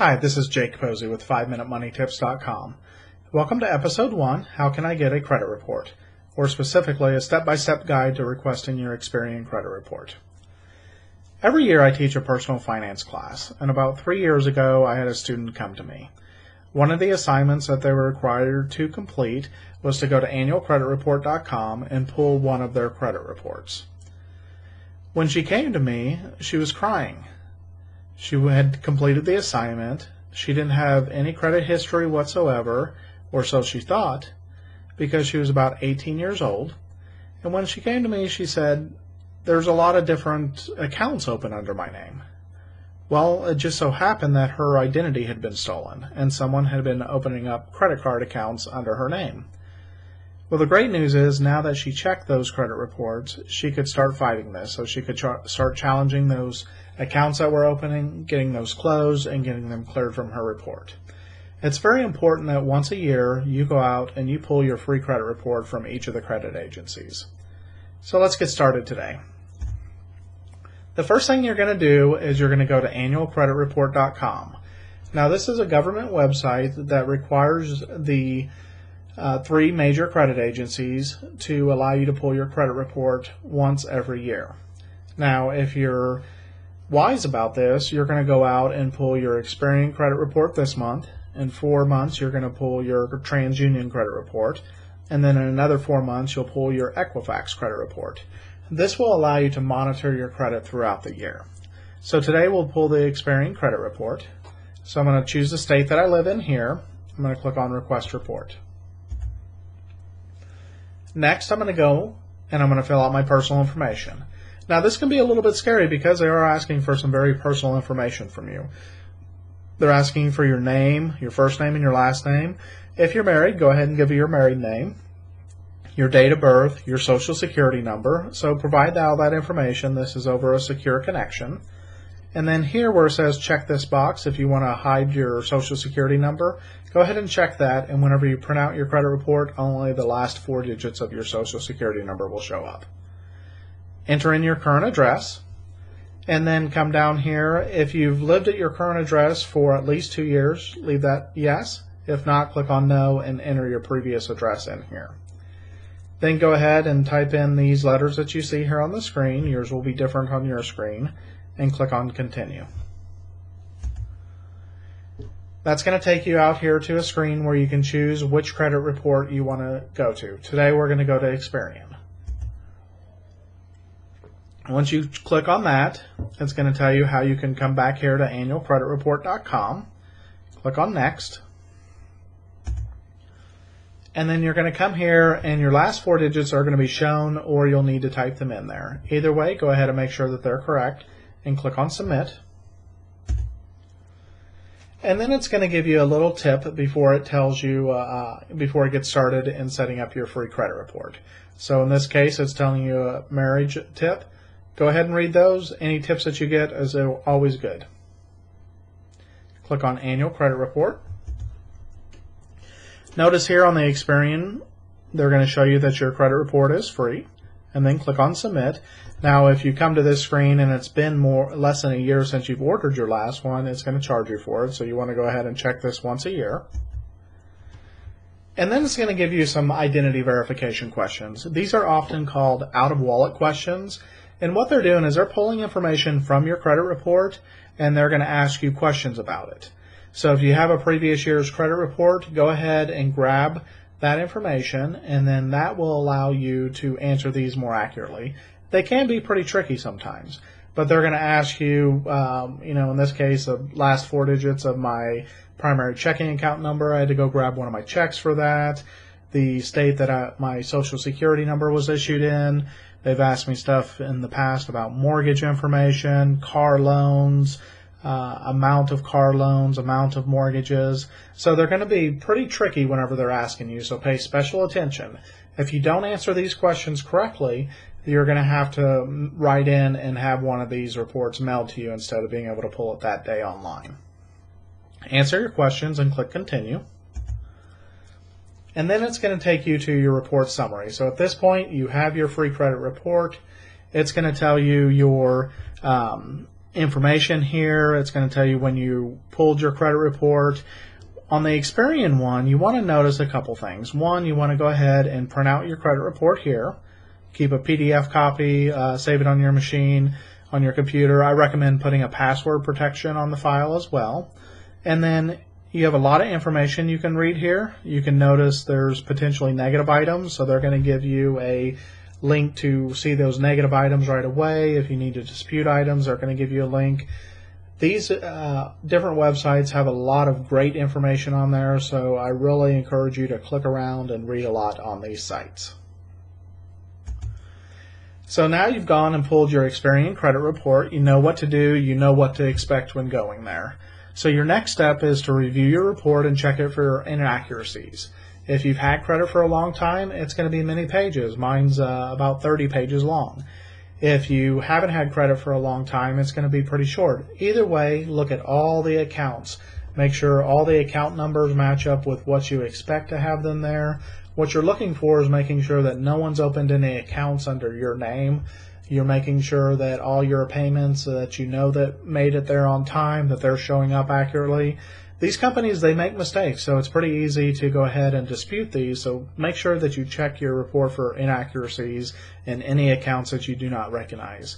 Hi, this is Jake Posey with 5MinuteMoneyTips.com. Welcome to Episode 1, How Can I Get a Credit Report? Or specifically, a step-by-step guide to requesting your Experian credit report. Every year I teach a personal finance class, and about 3 years ago I had a student come to me. One of the assignments that they were required to complete was to go to annualcreditreport.com and pull one of their credit reports. When she came to me, she was crying. She had completed the assignment. She didn't have any credit history whatsoever, or so she thought, because she was about 18 years old. And when she came to me, she said, "There's a lot of different accounts open under my name." Well, it just so happened that her identity had been stolen, and someone had been opening up credit card accounts under her name. Well, the great news is now that she checked those credit reports, she could start fighting this. So she could start challenging those accounts that were opening, getting those closed, and getting them cleared from her report. It's very important that once a year you go out and you pull your free credit report from each of the credit agencies. So let's get started today. The first thing you're going to do is you're going to go to annualcreditreport.com. Now, this is a government website that requires the three major credit agencies to allow you to pull your credit report once every year. Now, if you're wise about this, you're going to go out and pull your Experian credit report this month. In 4 months, you're going to pull your TransUnion credit report. And then in another 4 months, you'll pull your Equifax credit report. This will allow you to monitor your credit throughout the year. So today we'll pull the Experian credit report. So I'm going to choose the state that I live in here. I'm going to click on Request Report. Next, I'm going to go and I'm going to fill out my personal information. Now, this can be a little bit scary because they are asking for some very personal information from you. They're asking for your name, your first name, and your last name. If you're married, go ahead and give your married name, your date of birth, your social security number. So provide all that information. This is over a secure connection. And then here where it says check this box, if you want to hide your social security number, go ahead and check that. And whenever you print out your credit report, only the last 4 digits of your social security number will show up. Enter in your current address. And then come down here. If you've lived at your current address for at least 2 years, leave that yes. If not, click on no and enter your previous address in here. Then go ahead and type in these letters that you see here on the screen. Yours will be different on your screen. And click on Continue. That's going to take you out here to a screen where you can choose which credit report you want to go to. Today we're going to go to Experian. Once you click on that, it's going to tell you how you can come back here to annualcreditreport.com. Click on Next. And then you're going to come here and your last 4 digits are going to be shown, or you'll need to type them in there. Either way, go ahead and make sure that they're correct and click on Submit. And then it's going to give you a little tip before it tells you, before it gets started in setting up your free credit report. So in this case, it's telling you a marriage tip. Go ahead and read those. Any tips that you get is always good. Click on Annual Credit Report. Notice here on the Experian, they're going to show you that your credit report is free. And then click on Submit. Now, if you come to this screen and it's been less than a year since you've ordered your last one, it's going to charge you for it. So you want to go ahead and check this once a year. And then it's going to give you some identity verification questions. These are often called out-of-wallet questions. And what they're doing is they're pulling information from your credit report and they're going to ask you questions about it. So if you have a previous year's credit report, go ahead and grab that information, and then that will allow you to answer these more accurately. They can be pretty tricky sometimes, but they're going to ask you, in this case, the last 4 digits of my primary checking account number. I had to go grab one of my checks for that. The state that my social security number was issued in. They've asked me stuff in the past about mortgage information, car loans, amount of car loans, amount of mortgages. So they're going to be pretty tricky whenever they're asking you, so pay special attention. If you don't answer these questions correctly, you're going to have to write in and have one of these reports mailed to you instead of being able to pull it that day online. Answer your questions and click Continue. And then it's going to take you to your report summary. So at this point, you have your free credit report. It's going to tell you your information here. It's going to tell you when you pulled your credit report. On the Experian one, you want to notice a couple things. One, you want to go ahead and print out your credit report here. Keep a PDF copy, save it on your machine, on your computer. I recommend putting a password protection on the file as well. And then you have a lot of information you can read here. You can notice there's potentially negative items, so they're going to give you a link to see those negative items right away. If you need to dispute items, they're going to give you a link. These different websites have a lot of great information on there, so I really encourage you to click around and read a lot on these sites. So now you've gone and pulled your Experian credit report. You know what to do. You know what to expect when going there. So your next step is to review your report and check it for inaccuracies. If you've had credit for a long time, it's going to be many pages. Mine's about 30 pages long. If you haven't had credit for a long time, it's going to be pretty short. Either way, look at all the accounts. Make sure all the account numbers match up with what you expect to have them there. What you're looking for is making sure that no one's opened any accounts under your name. You're making sure that all your payments that you know that made it there on time, that they're showing up accurately. These companies, they make mistakes, so it's pretty easy to go ahead and dispute these. So make sure that you check your report for inaccuracies in any accounts that you do not recognize.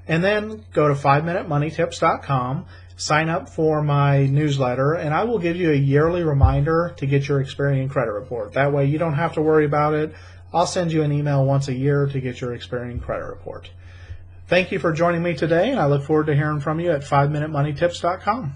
And then go to 5minutemoneytips.com, sign up for my newsletter, and I will give you a yearly reminder to get your Experian credit report. That way you don't have to worry about it. I'll send you an email once a year to get your Experian credit report. Thank you for joining me today, and I look forward to hearing from you at 5minutemoneytips.com.